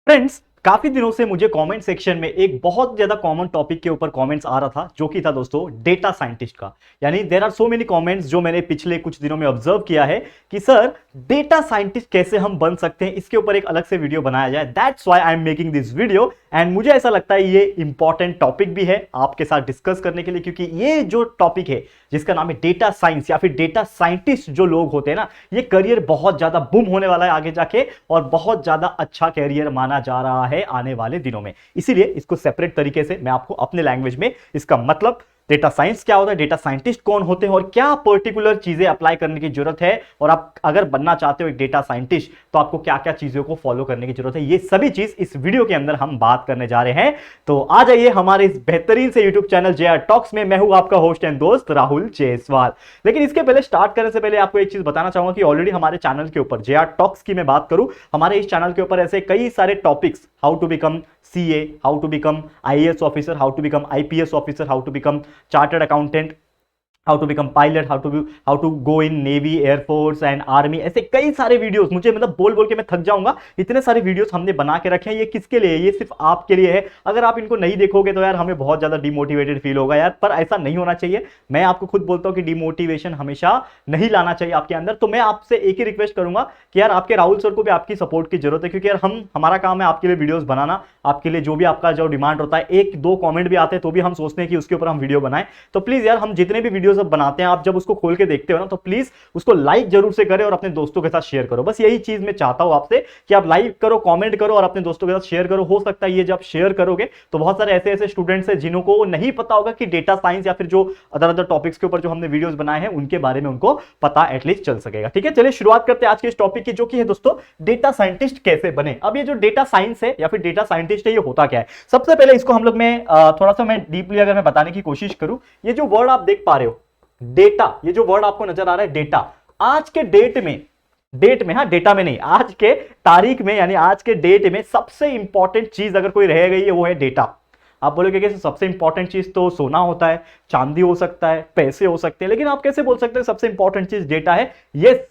Friends, काफी दिनों से मुझे कमेंट सेक्शन में एक बहुत ज्यादा कॉमन टॉपिक के ऊपर कमेंट्स आ रहा था, जो कि था दोस्तों डेटा साइंटिस्ट का। यानी there are so many comments जो मैंने पिछले कुछ दिनों में ऑब्जर्व किया है कि सर डेटा साइंटिस्ट कैसे हम बन सकते हैं, इसके ऊपर एक अलग से वीडियो बनाया जाए। That's why I am making this video and मुझे ऐसा लगता है ये इंपॉर्टेंट टॉपिक भी है आपके साथ डिस्कस करने के लिए, क्योंकि ये जो टॉपिक है जिसका नाम है डेटा साइंस या फिर डेटा साइंटिस्ट जो लोग होते हैं ना, ये करियर बहुत ज्यादा बूम होने वाला है आगे जाके और बहुत ज्यादा अच्छा करियर माना जा रहा है आने वाले दिनों में। इसीलिए इसको सेपरेट तरीके से मैं आपको अपने लैंग्वेज में इसका मतलब डेटा साइंस क्या होता है, डेटा साइंटिस्ट कौन होते हैं और क्या पर्टिकुलर चीजें अप्लाई करने की जरूरत है, और आप अगर बनना चाहते हो एक डेटा साइंटिस्ट तो आपको क्या क्या चीजों को फॉलो करने की जरूरत है, ये सभी चीज इस वीडियो के अंदर हम बात करने जा रहे हैं। तो आ जाइए हमारे इस बेहतरीन से यूट्यूब चैनल जेआर टॉक्स में। मैं हूं आपका होस्ट एंड दोस्त राहुल जायसवाल। लेकिन इसके पहले स्टार्ट करने से पहले आपको एक चीज बताना चाहूंगा कि ऑलरेडी हमारे चैनल के ऊपर जेआर टॉक्स की मैं बात करूं, हमारे इस चैनल के ऊपर ऐसे कई सारे topics, how to become CA, how to become IAS officer, how to become IPS officer, how to become chartered accountant, how to become pilot, how to go in navy, air force and army, ऐसे कई सारे videos, मुझे मतलब बोल बोल के मैं थक जाऊंगा, इतने सारे वीडियोस हमने बना के रखे हैं। ये किसके लिए है? ये सिर्फ आपके लिए है। अगर आप इनको नहीं देखोगे तो यार हमें बहुत ज्यादा डिमोटिवेटेड फील होगा यार, पर ऐसा नहीं होना चाहिए। मैं आपको खुद बोलता हूं कि डिमोटिवेशन हमेशा नहीं लाना चाहिए आपके अंदर। तो मैं आपसे एक ही रिक्वेस्ट करूंगा कि यार आपके राहुल सर को भी आपकी सपोर्ट की जरूरत है, क्योंकि यार हमारा काम है आपके लिए वीडियोस बनाना, आपके लिए जो भी आपका जो डिमांड होता है, एक दो कॉमेंट भी आते हैं तो भी हम सोचते हैं कि उसके ऊपर हम वीडियो बनाएं। तो प्लीज यार हम जितने भी वीडियोस अब बनाते हैं, आप जब उसको खोल के देखते हो ना, तो प्लीज उसको लाइक जरूर से करें और अपने दोस्तों के साथ शेयर करो। बस यही चीज मैं चाहता हूं आपसे कि आप लाइक करो, कमेंट करो और अपने दोस्तों के साथ शेयर करो। हो सकता है ये जब शेयर करोगे तो बहुत सारे ऐसे ऐसे स्टूडेंट्स हैं जिनको नहीं पता होगा कि डेटा साइंस या फिर जो अदर टॉपिक्स के ऊपर जो हमने वीडियोस बनाए हैं उनके बारे में उनको पता एटलीस्ट चल सकेगा। ठीक है, चलिए शुरुआत करते हैं आज के इस टॉपिक की, जो कि है दोस्तों डेटा साइंटिस्ट कैसे बने। अब ये जो डेटा साइंस है या फिर डेटा साइंटिस्ट है, ये होता क्या है? सबसे पहले इसको हम लोग में थोड़ा सा मैं डीपली अगर मैं बताने की कोशिश करूं, ये जो वर्ड आप देख पा रहे हो डेटा, ये जो वर्ड आपको नजर आ रहा है डेटा, आज के डेट में हाँ, डेटा में नहीं, आज के तारीख में यानी आज के डेट में सबसे इंपॉर्टेंट चीज अगर कोई रह गई है वो है डेटा। आप बोलोगे कि सबसे इंपॉर्टेंट चीज तो सोना होता है, चांदी हो सकता है, पैसे हो सकते हैं, लेकिन आप कैसे बोल सकते हैं सबसे इंपॉर्टेंट चीज डेटा है? यस,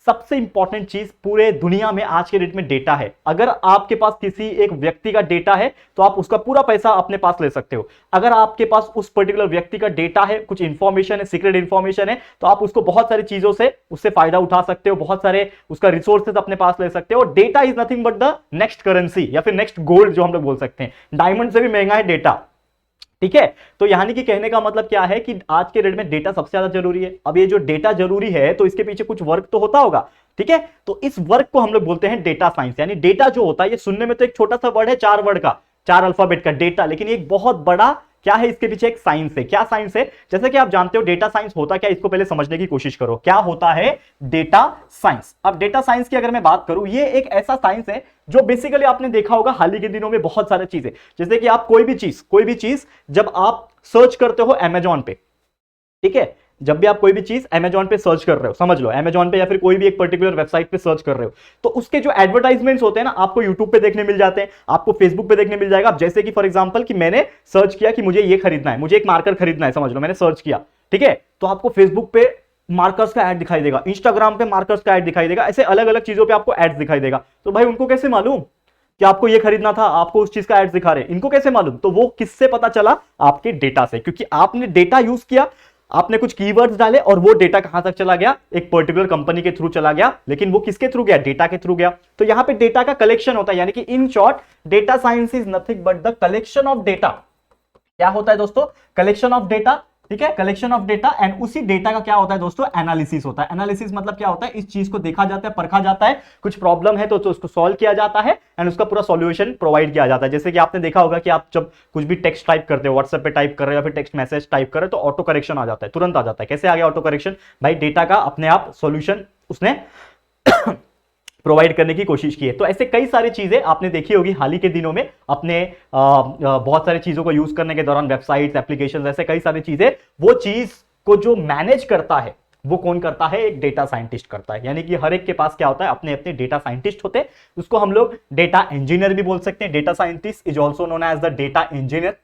सबसे इंपॉर्टेंट चीज पूरे दुनिया में आज के डेट में डेटा है। अगर आपके पास किसी एक व्यक्ति का डेटा है तो आप उसका पूरा पैसा अपने पास ले सकते हो। अगर आपके पास उस पर्टिकुलर व्यक्ति का डेटा है, कुछ इंफॉर्मेशन है, सीक्रेट इंफॉर्मेशन है, तो आप उसको बहुत सारी चीजों से उससे फायदा उठा सकते हो, बहुत सारे उसका रिसोर्सेज अपने पास ले सकते हो। Data is nothing but the next currency या फिर नेक्स्ट गोल्ड जो हम लोग बोल सकते हैं। डायमंड से भी महंगा है डेटा। ठीक है, तो यानी कि कहने का मतलब क्या है कि आज के डेट में डेटा सबसे ज्यादा जरूरी है। अब ये जो डेटा जरूरी है तो इसके पीछे कुछ वर्क तो होता होगा। ठीक है, तो इस वर्क को हम लोग बोलते हैं डेटा साइंस। यानी डेटा जो होता है, ये सुनने में तो एक छोटा सा वर्ड है, 4 वर्ड का, 4 अल्फाबेट का डेटा, लेकिन एक बहुत बड़ा क्या है, इसके पीछे एक साइंस है। क्या साइंस है? जैसे कि आप जानते हो डेटा साइंस होता क्या, इसको पहले समझने की कोशिश करो। क्या होता है डेटा साइंस? अब डेटा साइंस की अगर मैं बात करूं, ये एक ऐसा साइंस है जो बेसिकली आपने देखा होगा हाल ही के दिनों में बहुत सारी चीजें, जैसे कि आप कोई भी चीज जब आप सर्च करते हो अमेजॉन पे, ठीक है, जब भी आप कोई भी चीज अमेजॉन पे सर्च कर रहे हो, समझ लो अमेजॉन पे या फिर कोई भी एक पर्टिकुलर वेबसाइट पे सर्च कर रहे हो, तो उसके जो एडवर्टाइजमेंट्स होते हैं ना, आपको यूट्यूब पे देखने मिल जाते हैं, आपको फेसबुक पे देखने मिल जाएगा। अब जैसे कि फॉर एग्जांपल कि मैंने सर्च किया कि मुझे ये खरीदना है, मुझे एक मार्कर खरीदना है, समझ लो मैंने सर्च किया, ठीक है, तो आपको फेसबुक पे मार्कर्स का ऐड दिखाई देगा, इंस्टाग्राम पे मार्कर्स का ऐड दिखाई देगा, ऐसे अलग अलग चीजों पे आपको ऐड दिखाई देगा। तो भाई उनको कैसे मालूम कि आपको ये खरीदना था? आपको उस चीज का ऐड दिखा रहे हैं, इनको कैसे मालूम? तो वो किससे पता चला? आपके डेटा से, क्योंकि आपने डेटा यूज किया, आपने कुछ कीवर्ड्स डाले और वो डेटा कहां तक चला गया? एक पर्टिकुलर कंपनी के थ्रू चला गया, लेकिन वो किसके थ्रू गया? डेटा के थ्रू गया। तो यहां पे डेटा का कलेक्शन होता है, यानी कि in short data science is nothing but the collection of data. क्या होता है दोस्तों? Collection of data. ठीक है, कलेक्शन ऑफ डेटा, एंड उसी डेटा का क्या होता है दोस्तों? एनालिसिस होता है। एनालिसिस मतलब क्या होता है? इस चीज को देखा जाता है, परखा जाता है, कुछ प्रॉब्लम है तो उसको सॉल्व किया जाता है एंड उसका पूरा सॉल्यूशन प्रोवाइड किया जाता है। जैसे कि आपने देखा होगा कि आप जब कुछ भी टेक्स्ट टाइप करते हो, व्हाट्सएप पे टाइप कर रहे हो या फिर टेक्स्ट मैसेज टाइप कर रहे हो, तो ऑटो करेक्शन आ जाता है, तुरंत आ जाता है। कैसे आ गया ऑटो करेक्शन? भाई डेटा का अपने आप सॉल्यूशन उसने प्रोवाइड करने की कोशिश की है। तो ऐसे कई सारी चीजें आपने देखी होगी हाल ही के दिनों में अपने बहुत सारी चीजों को यूज करने के दौरान, वेबसाइट्स, एप्लीकेशंस, ऐसे कई सारी चीजें, वो चीज को जो मैनेज करता है वो कौन करता है? एक डेटा साइंटिस्ट करता है। यानी कि हर एक के पास क्या होता है? अपने अपने डेटा साइंटिस्ट होते हैं। उसको हम लोग डेटा इंजीनियर भी बोल सकते हैं। Data scientist is also known as the data engineer.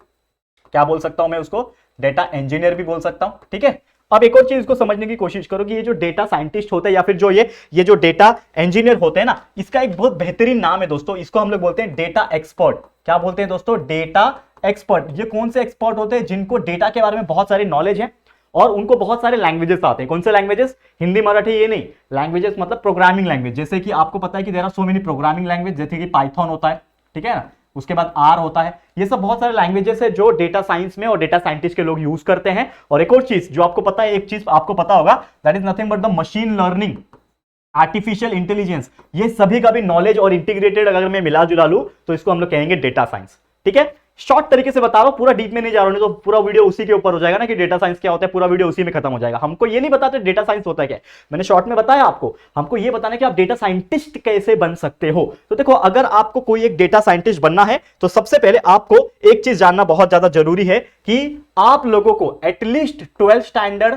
क्या बोल सकता हूं मैं उसको? डेटा इंजीनियर भी बोल सकता हूं। ठीक है, अब एक और चीज को समझने की कोशिश करो कि ये जो डेटा साइंटिस्ट होते हैं या फिर जो ये जो डेटा इंजीनियर होते हैं ना, इसका एक बहुत बेहतरीन नाम है दोस्तों, इसको हम लोग बोलते हैं डेटा एक्सपर्ट। क्या बोलते हैं दोस्तों? Data expert. ये कौन से एक्सपर्ट होते हैं? जिनको डेटा के बारे में बहुत सारी नॉलेज है और उनको बहुत सारे लैंग्वेजेस आते हैं। कौन से लैंग्वेजेस? हिंदी मराठी ये नहीं, लैंग्वेजेस मतलब प्रोग्रामिंग लैंग्वेज। जैसे कि आपको पता है कि there are so many programming language, जैसे कि पाइथन होता है, ठीक है ना, उसके बाद आर होता है। ये सब बहुत सारे लैंग्वेजेस है जो डेटा साइंस में और डेटा साइंटिस्ट के लोग यूज करते हैं। और एक और चीज जो आपको पता है, एक चीज आपको पता होगा, that is nothing but the machine learning, artificial intelligence. ये सभी का भी नॉलेज और इंटीग्रेटेड अगर मैं मिला जुला लूं तो इसको हम लोग कहेंगे डेटा साइंस। ठीक है, शॉर्ट तरीके से बता रहा हूं, पूरा डीप में नहीं जा रहा हूं, नहीं तो पूरा वीडियो उसी के ऊपर हो जाएगा ना कि डेटा साइंस क्या होता है, पूरा वीडियो उसी में खत्म हो जाएगा। हमको ये नहीं बताते डेटा साइंस होता है क्या, मैंने शॉर्ट में बताया आपको। हमको ये बताना कि आप डेटा साइंटिस्ट कैसे बन सकते हो। तो देखो, अगर आपको कोई एक डेटा साइंटिस्ट बनना है तो सबसे पहले आपको एक चीज जानना बहुत ज्यादा जरूरी है कि आप लोगों को एटलीस्ट 12th स्टैंडर्ड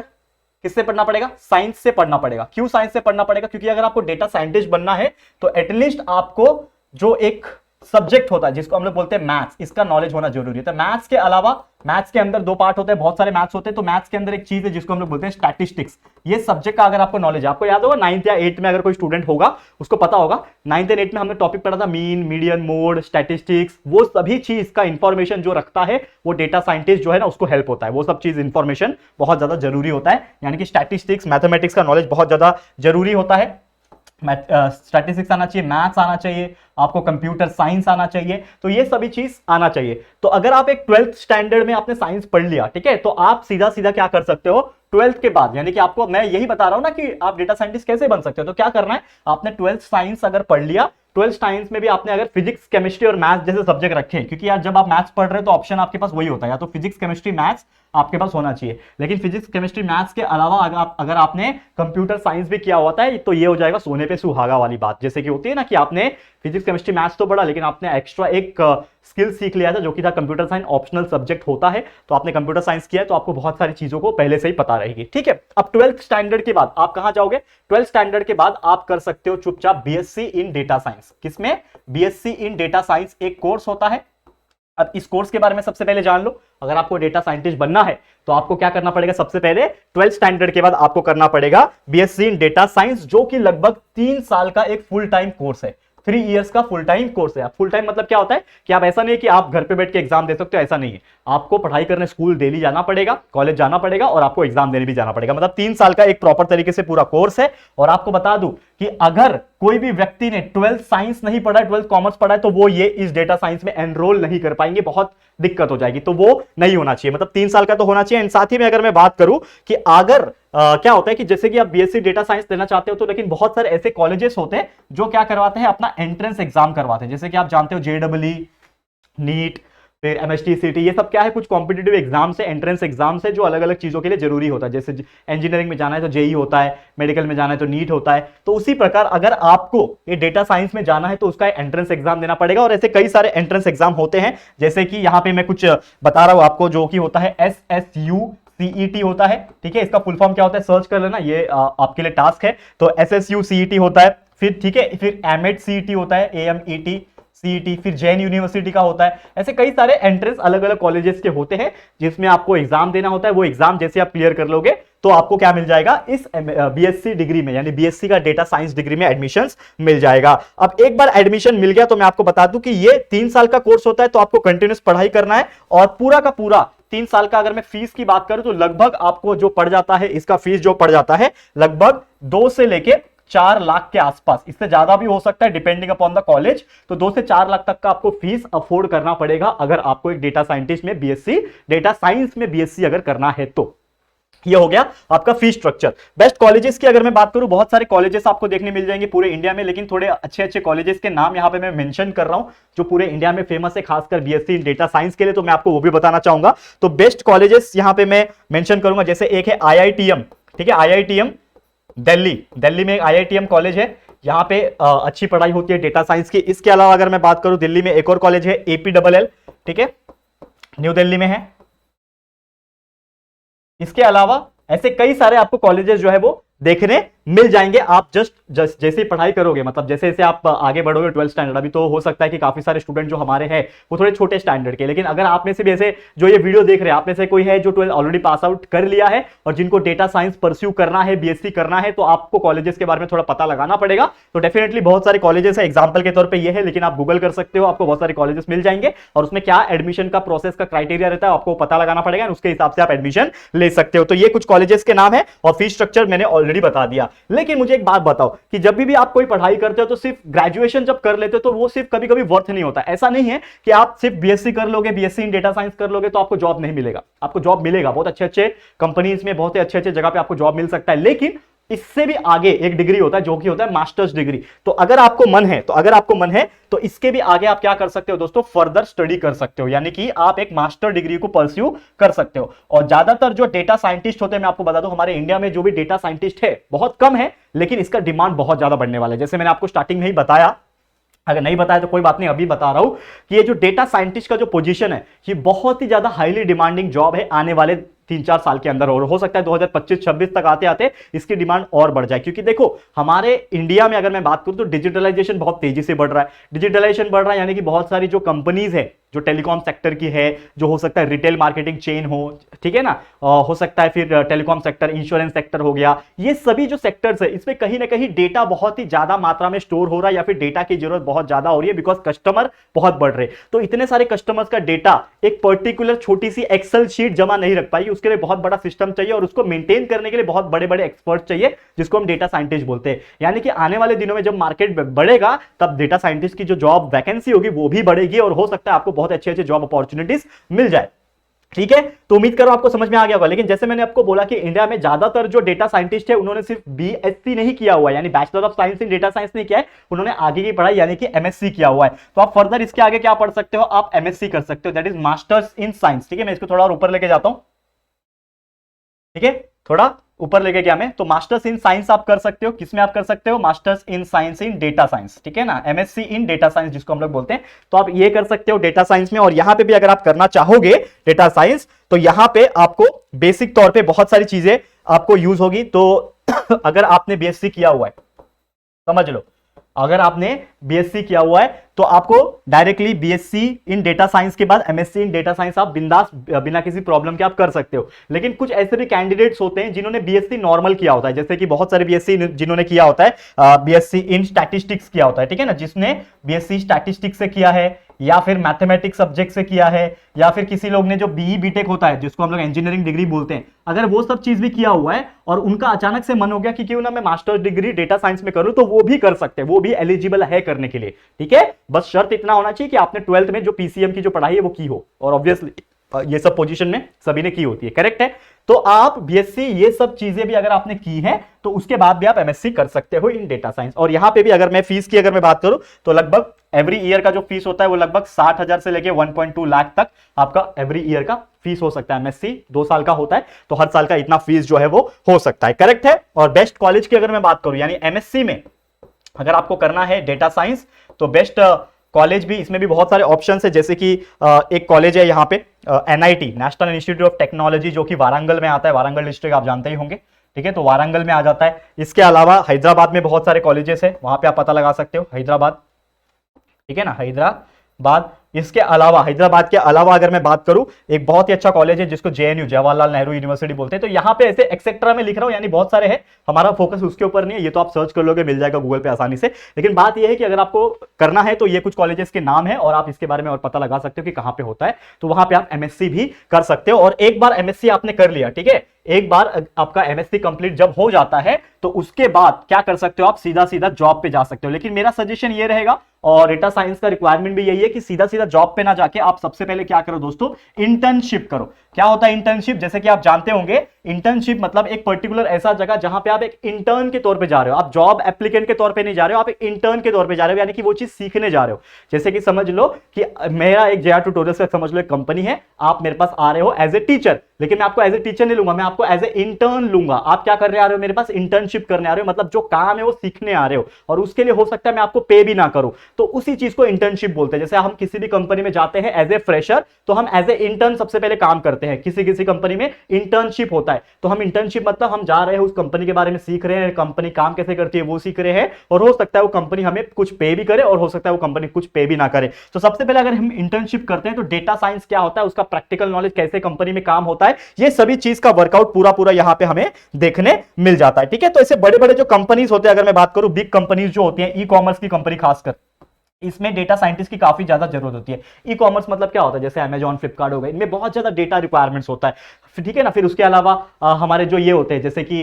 किससे पढ़ना पड़ेगा? साइंस से पढ़ना पड़ेगा। क्यों साइंस से पढ़ना पड़ेगा? क्योंकि अगर आपको डेटा साइंटिस्ट बनना है तो एटलीस्ट आपको जो एक सब्जेक्ट होता है जिसको हम लोग बोलते हैं मैथ्स, इसका नॉलेज होना जरूरी है। तो मैथ्स के अलावा, मैथ्स के अंदर 2 पार्ट होते हैं, बहुत सारे मैथ्स होते हैं, तो मैथ्स के अंदर एक चीज है जिसको हम लोग बोलते हैं स्टैटिस्टिक्स। ये सब्जेक्ट का अगर आपको नॉलेज है, आपको याद होगा 9th या 8th में अगर कोई स्टूडेंट होगा उसको पता होगा, 9th एंड 8th में हमने टॉपिक पढ़ा था मीन, मीडियन, मोड, स्टैटिस्टिक्स। वो सभी चीज का इंफॉर्मेशन जो रखता है वो डेटा साइंटिस्ट जो है ना उसको हेल्प होता है। वो सब चीज इंफॉर्मेशन बहुत ज्यादा जरूरी होता है, यानी कि स्टैटिस्टिक्स, मैथमेटिक्स का नॉलेज बहुत ज्यादा जरूरी होता है। स्टैटिस्टिक्स आना चाहिए, मैथ्स आना चाहिए, आपको कंप्यूटर साइंस आना चाहिए, तो ये सभी चीज आना चाहिए। तो अगर आप एक 12th स्टैंडर्ड में आपने साइंस पढ़ लिया, ठीक है, तो आप सीधा सीधा क्या कर सकते हो 12th के बाद, यानी कि आपको मैं यही बता रहा हूं ना कि आप डेटा साइंटिस्ट कैसे बन सकते हो। तो क्या करना है, आपने 12th साइंस अगर पढ़ लिया, 12th साइंस में भी आपने अगर फिजिक्स, केमिस्ट्री और मैथ्स जैसे सब्जेक्ट रखे, क्योंकि यार जब आप मैथ्स पढ़ रहे हो तो ऑप्शन आपके पास वही होता है, या तो फिजिक्स, केमिस्ट्री, मैथ्स आपके पास होना चाहिए। लेकिन फिजिक्स, केमिस्ट्री, मैथ्स के अलावा अगर आपने कंप्यूटर साइंस भी किया होता है तो ये हो जाएगा सोने पे सुहागा वाली बात। जैसे कि होती है ना कि आपने फिजिक्स, केमिस्ट्री, मैथ्स तो पढ़ा लेकिन आपने एक्स्ट्रा एक स्किल सीख लिया था जो कि था कंप्यूटर साइंस। ऑप्शनल सब्जेक्ट होता है, तो आपने कंप्यूटर साइंस किया है तो आपको बहुत सारी चीजों को पहले से ही पता रहेगी। ठीक है, अब 12th स्टैंडर्ड के बाद आप कहां जाओगे? 12th स्टैंडर्ड के बाद आप कर सकते हो चुपचाप बीएससी इन डेटा साइंस। किसमें? बीएससी इन डेटा साइंस एक कोर्स होता है। अब इस कोर्स के बारे में सबसे पहले जान लो। अगर आपको डेटा साइंटिस्ट बनना है तो आपको क्या करना पड़ेगा? सबसे पहले 12th स्टैंडर्ड के बाद आपको करना पड़ेगा बीएससी इन डेटा साइंस, जो कि लगभग 3 साल का एक फुल टाइम कोर्स है। 3 इयर्स का फुल टाइम कोर्स है। फुल टाइम मतलब क्या होता है कि आप ऐसा नहीं है कि आप घर पे बैठ के एग्जाम दे सकते हो, ऐसा नहीं है। आपको पढ़ाई करने स्कूल डेली जाना पड़ेगा, कॉलेज जाना पड़ेगा और आपको एग्जाम देने भी जाना पड़ेगा। मतलब 3 साल का एक प्रॉपर तरीके से पूरा कोर्स है। और आपको बता दूं कि अगर कोई भी व्यक्ति ने 12th साइंस नहीं पढ़ा है, 12th कॉमर्स पढ़ा है, तो वो ये इस डेटा साइंस में एनरोल नहीं कर पाएंगे, बहुत दिक्कत हो जाएगी। तो वो नहीं होना चाहिए, मतलब 3 साल का तो होना चाहिए। एंड साथ ही में अगर मैं बात करूं कि अगर क्या होता है कि जैसे कि आप बीएससी डेटा साइंस लेना चाहते हो तो, लेकिन बहुत सारे ऐसे कॉलेजेस होते हैं जो क्या करवाते हैं, अपना एंट्रेंस एग्जाम करवाते हैं। जैसे कि आप जानते हो जेईई, नीट, फिर एमएचटी, ये सब क्या है, कुछ कॉम्पिटिटिव एग्जाम से, एंट्रेंस एग्जाम से, जो अलग अलग चीजों के लिए जरूरी होता है। जैसे इंजीनियरिंग में जाना है तो जेईई होता है, मेडिकल में जाना है तो नीट होता है। तो उसी प्रकार अगर आपको ये डेटा साइंस में जाना है तो उसका एंट्रेंस एग्जाम देना पड़ेगा। और ऐसे कई सारे एंट्रेंस एग्जाम होते हैं, जैसे कि यहां पे मैं कुछ बता रहा हूं आपको, जो कि होता है SSU CET होता है। ठीक है, इसका फुल फॉर्म क्या होता है सर्च कर लेना, ये आपके लिए टास्क है। तो SSU CET होता है, फिर ठीक है, फिर AMET CET होता है, AMET CET, फिर जैन यूनिवर्सिटी का होता है। ऐसे कई सारे एंट्रेंस अलग अलग कॉलेजेस के होते हैं जिसमें आपको एग्जाम देना होता है। वो एग्जाम जैसे आप क्लियर कर लोगे तो आपको क्या मिल जाएगा, इस बीएससी डिग्री में, यानी बीएससी का डेटा साइंस डिग्री में एडमिशंस मिल जाएगा। अब एक बार एडमिशन मिल गया तो मैं आपको बता दूं कि ये 3 साल का कोर्स होता है, तो आपको कंटिन्यूस पढ़ाई करना है। और पूरा का पूरा 3 साल का अगर मैं फीस की बात करूं तो लगभग आपको जो पड़ जाता है, इसका फीस जो पड़ जाता है लगभग 2 से लेके 4 लाख के आसपास, इससे ज्यादा भी हो सकता है डिपेंडिंग अपॉन द कॉलेज। तो 2 से 4 लाख तक का आपको फीस अफोर्ड करना पड़ेगा अगर आपको एक डेटा साइंटिस्ट में बीएससी, डेटा साइंस में बीएससी अगर करना है तो। ये हो गया आपका फी स्ट्रक्चर। बेस्ट कॉलेजेस की अगर मैं बात करूं, बहुत सारे कॉलेजेस आपको देखने मिल जाएंगे पूरे इंडिया में, लेकिन थोड़े अच्छे अच्छे कॉलेजेस के नाम यहां पे मैं मेंशन कर रहा हूं जो पूरे इंडिया में फेमस है, खासकर बीएससी इन डेटा साइंस के लिए, तो मैं आपको वो भी बताना चाहूंगा। तो बेस्ट कॉलेजेस यहां पे मैं मेंशन करूंगा, जैसे एक है IITM। ठीक है, IITM दिल्ली में एक IITM कॉलेज है, यहां पे अच्छी पढ़ाई होती है डेटा साइंस की। इसके अलावा अगर मैं बात करूं, दिल्ली में एक और कॉलेज है APLL, ठीक है, न्यू दिल्ली में है। इसके अलावा ऐसे कई सारे आपको कॉलेजेस जो है वो देखने मिल जाएंगे। आप जैसे ही पढ़ाई करोगे, मतलब जैसे जैसे आप आगे बढ़ोगे 12th स्टैंडर्ड, अभी तो हो सकता है कि काफी सारे स्टूडेंट जो हमारे हैं वो थोड़े छोटे स्टैंडर्ड के, लेकिन अगर आप में से भी ऐसे जो ये वीडियो देख रहे हैं आप में से कोई है जो 12th ऑलरेडी पास आउट कर लिया है और जिनको डेटा साइंस परस्यू करना है, बीएससी करना है, तो आपको कॉलेजेस के बारे में थोड़ा पता लगाना पड़ेगा। तो डेफिनेटली बहुत सारे कॉलेजेस है, एग्जाम्पल के तौर पर ये है, लेकिन आप गूगल कर सकते हो, आपको बहुत सारे कॉलेजेस मिल जाएंगे और उसमें क्या एडमिशन का प्रोसेस का क्राइटेरिया रहता है आपको पता लगाना पड़ेगा, उसके हिसाब से आप एडमिशन ले सकते हो। तो ये कुछ कॉलेजेस के नाम है और फीस स्ट्रक्चर मैंने ऑलरेडी बता दिया। लेकिन मुझे एक बात बताओ कि जब भी आप कोई पढ़ाई करते हो तो सिर्फ ग्रेजुएशन जब कर लेते हो तो वो सिर्फ कभी कभी वर्थ नहीं होता। ऐसा नहीं है कि आप सिर्फ बीएससी कर लोगे, बीएससी इन डेटा साइंस कर लोगे तो आपको जॉब नहीं मिलेगा। आपको जॉब मिलेगा, बहुत अच्छे अच्छे कंपनीज में, बहुत अच्छे अच्छे जगह पे आपको जॉब मिल सकता है, लेकिन इससे भी आगे एक डिग्री होता है जो कि होता है मास्टर्स डिग्री। तो अगर आपको मन है तो इसके भी आगे आप क्या कर सकते हो दोस्तों, फर्दर स्टडी कर सकते हो, यानी कि आप एक मास्टर डिग्री को परस्यू कर सकते हो। और ज्यादातर जो डेटा साइंटिस्ट होते हैं, मैं आपको बता दूं हमारे इंडिया में जो भी डेटा साइंटिस्ट है बहुत कम है, लेकिन इसका डिमांड बहुत ज्यादा बढ़ने वाला है। जैसे मैंने आपको स्टार्टिंग में ही बताया, अगर नहीं बताया तो कोई बात नहीं, अभी बता रहा हूं कि ये जो डेटा साइंटिस्ट का जो पोजीशन है ये बहुत ही ज्यादा हाईली डिमांडिंग जॉब है आने वाले 3-4 साल के अंदर, और हो सकता है 2025-26 तक आते आते इसकी डिमांड और बढ़ जाए। क्योंकि देखो हमारे इंडिया में अगर मैं बात करूं तो डिजिटलाइजेशन बहुत तेजी से बढ़ रहा है। डिजिटलाइजेशन बढ़ रहा है यानी कि बहुत सारी जो कंपनीज है जो टेलीकॉम सेक्टर की है, जो हो सकता है रिटेल मार्केटिंग चेन हो, ठीक है ना, हो सकता है फिर टेलीकॉम सेक्टर, इंश्योरेंस सेक्टर हो गया, ये सभी जो सेक्टर्स है इसमें कहीं ना कहीं डेटा बहुत ही ज्यादा मात्रा में स्टोर हो रहा है या फिर डेटा की जरूरत बहुत ज्यादा हो रही है, बिकॉज कस्टमर बहुत बढ़ रहे। तो इतने सारे कस्टमर्स का डेटा एक पर्टिकुलर छोटी सी एक्सेल शीट जमा नहीं रख पाएगी, उसके लिए बहुत बड़ा सिस्टम चाहिए और उसको मेंटेन करने के लिए बहुत बड़े बड़े एक्सपर्ट चाहिए, जिसको हम डेटा साइंटिस्ट बोलते हैं। यानी कि आने वाले दिनों में जब मार्केट बढ़ेगा तब डेटा साइंटिस्ट की जो जॉब वैकेंसी होगी वो भी बढ़ेगी और हो सकता है आपको बहुत अच्छे अच्छे जॉब अपॉर्चुनिटीज मिल जाए। ठीक है, तो उम्मीद करो आपको समझ में आ गया होगा। लेकिन जैसे मैंने आपको बोला कि इंडिया में ज्यादातर जो डेटा साइंटिस्ट है उन्होंने सिर्फ बीएससी नहीं किया हुआ है, यानी bachelor of science in data science नहीं किया है, उन्होंने आगे की पढ़ाई यानी कि एमएससी किया हुआ है। तो आप फर्दर इसके आगे क्या पढ़ सकते हो, आप एमएससी कर सकते हो, that is masters in science. ठीक है, मैं इसको थोड़ा और ऊपर लेके जाता हूं, ठीक है, थोड़ा ऊपर लेके गया मैं, तो मास्टर्स इन साइंस आप कर सकते हो। किसमें आप कर सकते हो, masters in science in data science, ठीक है ना, एमएससी इन डेटा साइंस जिसको हम लोग बोलते हैं। तो आप ये कर सकते हो डेटा साइंस में। और यहां पे भी अगर आप करना चाहोगे डेटा साइंस तो यहां पे आपको बेसिक तौर पे बहुत सारी चीजें आपको यूज होगी। तो अगर आपने बीएससी किया हुआ है, समझ लो, अगर आपने बीएससी किया हुआ है तो आपको directly BSc in data science के बाद एमएससी इन डेटा साइंस आप बिंदास बिना किसी प्रॉब्लम के आप कर सकते हो। लेकिन कुछ ऐसे भी कैंडिडेट्स होते हैं जिन्होंने बीएससी नॉर्मल किया होता है, जैसे कि बहुत सारे बीएससी जिन्होंने किया होता है, बीएससी इन स्टैटिस्टिक्स किया होता है, ठीक है ना, जिसने बीएससी स्टैटिस्टिक्स से किया है या फिर मैथमेटिक्स सब्जेक्ट से किया है, या फिर किसी लोग ने जो बीई बीटेक होता है जिसको हम लोग इंजीनियरिंग डिग्री बोलते हैं, अगर वो सब चीज भी किया हुआ है और उनका अचानक से मन हो गया कि क्यों ना मैं मास्टर्स डिग्री डेटा साइंस में करूं, तो वो भी कर सकते हैं, वो भी एलिजिबल है करने के लिए। ठीक है, बस शर्त इतना होना चाहिए कि आपने 12th में जो पीसीएम की जो पढ़ाई है वो की हो, और ऑब्वियसली ये सब पोजीशन में सभी ने की होती है, करेक्ट है। तो आप बीएससी ये सब चीजें भी अगर आपने की है तो उसके बाद भी आप एमएससी कर सकते हो इन डेटा साइंस। और यहां पे भी अगर मैं फीस की अगर मैं बात करूं तो लगभग एवरी ईयर का जो फीस होता है वो लगभग 60,000 से लेके 1.2 लाख तक आपका एवरी ईयर का फीस हो सकता है। एमएससी 2 साल का होता है तो हर साल का इतना फीस जो है वो हो सकता है, करेक्ट है। और बेस्ट कॉलेज की अगर मैं बात करूं, यानी एमएससी में अगर आपको करना है डेटा साइंस तो बेस्ट कॉलेज भी, इसमें भी बहुत सारे ऑप्शन है। जैसे कि एक कॉलेज है यहाँ पे NIT, national institute of technology, जो कि वारंगल में आता है, वारंगल डिस्ट्रिक्ट आप जानते ही होंगे, ठीक है, तो वारंगल में आ जाता है। इसके अलावा हैदराबाद में बहुत सारे कॉलेजेस है, वहां पे आप पता लगा सकते हो, हैदराबाद, ठीक है ना, हैदराबाद। इसके अलावा हैदराबाद के अलावा अगर मैं बात करूं, एक बहुत ही अच्छा कॉलेज है जिसको जेएनयू, जवाहरलाल नेहरू यूनिवर्सिटी बोलते हैं। तो यहाँ पे ऐसे एक्सेट्रा में लिख रहा हूं, यानी बहुत सारे हैं, हमारा फोकस उसके ऊपर नहीं है, ये तो आप सर्च कर लोगे, मिल जाएगा गूगल पे आसानी से। लेकिन बात यह है कि अगर आपको करना है तो ये कुछ कॉलेजेस के नाम है और आप इसके बारे में और पता लगा सकते हो कि कहां पे होता है, तो वहां पे आप एमएससी भी कर सकते हो। और एक बार एमएससी आपने कर लिया, ठीक है, एक बार आपका एमएससी कंप्लीट जब हो जाता है तो उसके बाद क्या कर सकते हो, आप सीधा सीधा जॉब पे जा सकते हो। लेकिन मेरा सजेशन ये रहेगा, और डेटा साइंस का रिक्वायरमेंट भी यही है कि सीधा सीधा जॉब पे ना जाके आप सबसे पहले क्या करो दोस्तों, इंटर्नशिप करो। क्या होता है इंटर्नशिप, जैसे कि आप जानते होंगे, इंटर्नशिप मतलब एक पर्टिकुलर ऐसा जगह जहां पे आप एक इंटर्न के तौर पे जा रहे हो, आप जॉब एप्लीकेंट के तौर पे नहीं जा रहे हो, आप एक इंटर्न के तौर पे जा रहे हो, यानी कि वो चीज सीखने जा रहे हो। जैसे कि समझ लो कि मेरा एक जेआर ट्यूटोरियल्स का समझ लो एक कंपनी है, आप मेरे पास आ रहे हो एज ए टीचर, लेकिन मैं आपको एज ए टीचर नहीं लूंगा, मैं आपको एज ए इंटर्न लूंगा। आप क्या करने आ रहे हो, मेरे पास इंटर्नशिप करने आ रहे हो, मतलब जो काम है वो सीखने आ रहे हो, और उसके लिए हो सकता है मैं आपको पे भी ना करूं, तो उसी चीज को इंटर्नशिप बोलते हैं। जैसे हम किसी भी कंपनी में जाते हैं एज ए फ्रेशर, तो हम एज ए इंटर्न सबसे पहले काम करते हैं। करते हैं, किसी किसी कंपनी में इंटर्नशिप होता है। तो हम इंटर्नशिप मतलब हम जा रहे हैं, उस कंपनी के बारे में सीख रहे हैं, कंपनी काम कैसे करती है वो सीख रहे हैं, और हो सकता है वो कंपनी हमें कुछ पे भी करे और हो सकता है वो कंपनी कुछ पे भी ना करे। तो सबसे पहले अगर हम इंटर्नशिप करते हैं तो डेटा साइंस क्या होता है, उसका प्रैक्टिकल नॉलेज कैसे कंपनी में काम होता है, ये सभी चीज का वर्कआउट पूरा पूरा यहां पे हमें देखने मिल जाता है। ठीक है, तो ऐसे बड़े बड़े जो कंपनीज होते हैं, अगर मैं बात करूं बिग कंपनीज जो होती हैं, ई कॉमर्स की कंपनी खासकर, इसमें डेटा साइंटिस्ट की काफी ज्यादा जरूरत होती है। ई कॉमर्स मतलब क्या होता है, जैसे अमेजॉन, फ्लिपकार्ट हो गए, इनमें बहुत ज्यादा डेटा रिक्वायरमेंट्स होता है। ठीक है ना। फिर उसके अलावा हमारे जो ये होते हैं, जैसे कि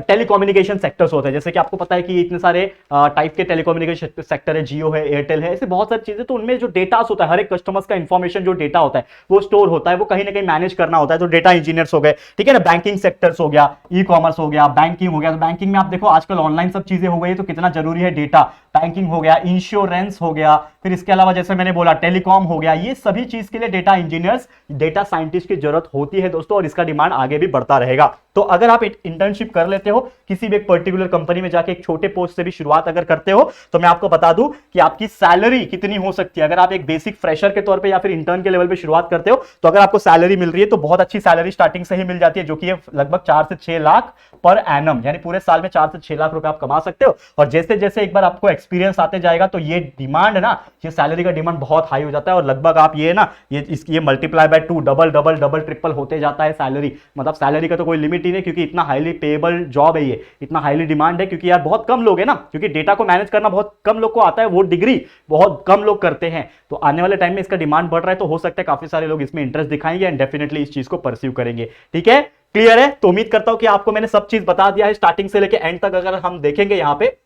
टेलीकम्युनिकेशन सेक्टर्स होते हैं, जैसे कि आपको पता है कि इतने सारे टाइप के टेलीकम्युनिकेशन सेक्टर है, जियो है, एयरटेल है, ऐसे बहुत सारी चीजें। तो उनमें जो डेटा होता है, हर एक कस्टमर्स का इंफॉर्मेशन जो डेटा होता है वो स्टोर होता है, वो कहीं ना कहीं मैनेज करना होता है। तो डेटा इंजीनियर्स हो गए, ठीक है ना। बैंकिंग सेक्टर्स हो गया, ई कॉमर्स हो गया, बैंकिंग हो गया। तो बैंकिंग में आप देखो आजकल ऑनलाइन सब चीजें हो गई, तो कितना जरूरी है डेटा। बैंकिंग हो गया, इंश्योरेंस हो गया, फिर इसके अलावा जैसे मैंने बोला टेलीकॉम हो गया। ये सभी चीज के लिए डेटा इंजीनियर्स, डेटा साइंटिस्ट की जरूरत होती है दोस्तों, और इसका डिमांड आगे भी बढ़ता रहेगा। तो अगर आप इंटर्नशिप कर लेते हो किसी भी एक पर्टिकुलर कंपनी में जाके, एक छोटे पोस्ट से भी शुरुआत अगर करते हो, तो मैं आपको बता दूं कि आपकी सैलरी कितनी हो सकती है। अगर आप एक बेसिक फ्रेशर के तौर पे या फिर इंटर्न के लेवल पे शुरुआत करते हो, तो अगर आपको सैलरी मिल रही है तो बहुत अच्छी सैलरी स्टार्टिंग से ही मिल जाती है, जो कि लगभग 4 से 6 लाख पर एनम, यानी पूरे साल में 4 से 6 लाख रुपए आप कमा सकते हो। और जैसे जैसे एक बार आपको एक्सपीरियंस आते जाएगा, तो ये डिमांड ना, ये सैलरी का डिमांड बहुत हाई हो जाता है, और लगभग आप ये ना, ये multiply by 2, double double double triple होते जाता है सैलरी। मतलब सैलरी का तो कोई लिमिट ही नहीं, क्योंकि इतना हाईली पेएबल जॉब है ये, इतना हाईली डिमांड है, क्योंकि यार बहुत कम लोग है ना, क्योंकि डेटा को मैनेज करना बहुत कम लोग को आता है, वो डिग्री बहुत कम लोग करते हैं। तो आने वाले टाइम में इसका डिमांड बढ़ रहा है, तो हो सकता है काफी सारे लोग इसमें इंटरेस्ट दिखाएंगे एंड डेफिनेटली इस चीज को परस्यू करेंगे। ठीक है, क्लियर है। तो उम्मीद करता हूं कि आपको मैंने सब चीज बता दिया है स्टार्टिंग से लेके एंड तक। अगर हम देखेंगे यहां पे,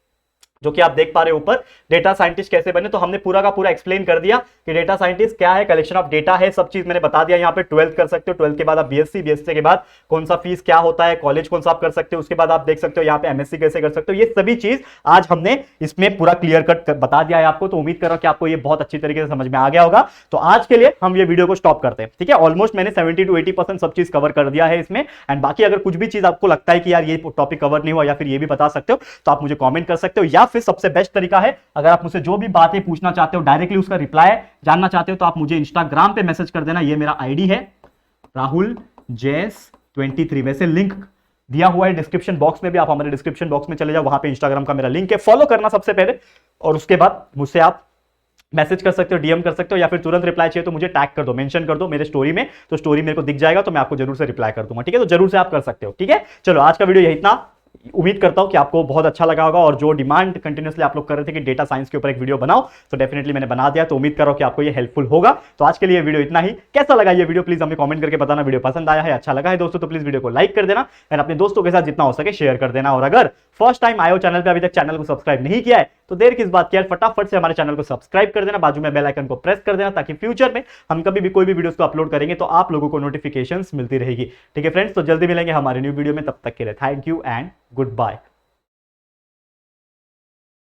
जो कि आप देख पा रहे हो ऊपर, डेटा साइंटिस्ट कैसे बने, तो हमने पूरा का पूरा एक्सप्लेन कर दिया कि डेटा साइंटिस्ट क्या है, कलेक्शन ऑफ डेटा है, सब चीज मैंने बता दिया। यहाँ पे 12th कर सकते हो, 12th के बाद आप बीएससी, बीएससी के बाद कौन सा फीस क्या होता है, कॉलेज कौन सा आप कर सकते हो, उसके बाद आप देख सकते हो यहाँ पे एमएससी कैसे कर सकते हो। ये सभी चीज आज हमने इसमें पूरा क्लियर कट बता दिया है आपको। तो उम्मीद कर रहा हूं कि आपको ये बहुत अच्छी तरीके से समझ में आ गया होगा। तो आज के लिए हम ये वीडियो को स्टॉप करते हैं। ठीक है, ऑलमोस्ट मैंने 70 to 80% सब चीज कवर कर दिया है इसमें। एंड बाकी अगर कुछ भी चीज आपको लगता है कि यार ये टॉपिक कवर नहीं हुआ, या फिर ये भी बता सकते हो, तो आप मुझे कॉमेंट कर सकते हो। या फिर सबसे बेस्ट तरीका है, अगर आप मुझसे जो भी बातें पूछना चाहते हो, डायरेक्टली उसका रिप्लाई जानना चाहते हो, तो आप मुझे इंस्टाग्राम पे मैसेज कर देना। ये मेरा आईडी है राहुल जैस 23। वैसे लिंक दिया हुआ है डिस्क्रिप्शन बॉक्स में भी, आप हमारे डिस्क्रिप्शन बॉक्स में चले जाओ, वहां पे इंस्टाग्राम का मेरा लिंक है, फॉलो करना सबसे पहले, और उसके बाद मुझसे आप मैसेज कर सकते हो, डीएम कर सकते हो, या फिर तुरंत रिप्लाई चाहिए तो मुझे टैग कर दो, मेंशन कर दो मेरे स्टोरी में, तो स्टोरी मेरे को दिख जाएगा, तो मैं आपको जरूर से रिप्लाई कर दूंगा। ठीक है, तो जरूर से आप कर सकते हो। ठीक है, चलो आज का वीडियो यही इतना। उम्मीद करता हूं कि आपको बहुत अच्छा लगा होगा, और जो डिमांड कंटिन्यूअसली आप लोग कर रहे थे कि डेटा साइंस के ऊपर एक वीडियो बनाओ, तो डेफिनेटली मैंने बना दिया। तो उम्मीद कर रहा हूं कि आपको ये हेल्पफुल होगा। तो आज के लिए वीडियो इतना ही। कैसा लगा ये वीडियो प्लीज हमें कमेंट करके बताना। वीडियो पसंद आया है, अच्छा लगा है दोस्तों, तो प्लीज वीडियो को लाइक कर देना एंड अपने दोस्तों के साथ जितना हो सके शेयर कर देना। और अगर फर्स्ट टाइम आए हो चैनल पे, अभी तक चैनल को सब्सक्राइब नहीं किया है, तो देर किस बात की यार, फटाफट से हमारे चैनल को सब्सक्राइब कर देना, बाजू में बेल आइकन को प्रेस कर देना, ताकि फ्यूचर में हम कभी भी कोई भी वीडियोस को अपलोड करेंगे तो आप लोगों को नोटिफिकेशंस मिलती रहेगी। ठीक है फ्रेंड्स, तो जल्दी मिलेंगे हमारे न्यू वीडियो में, तब तक के लिए thank you and good bye.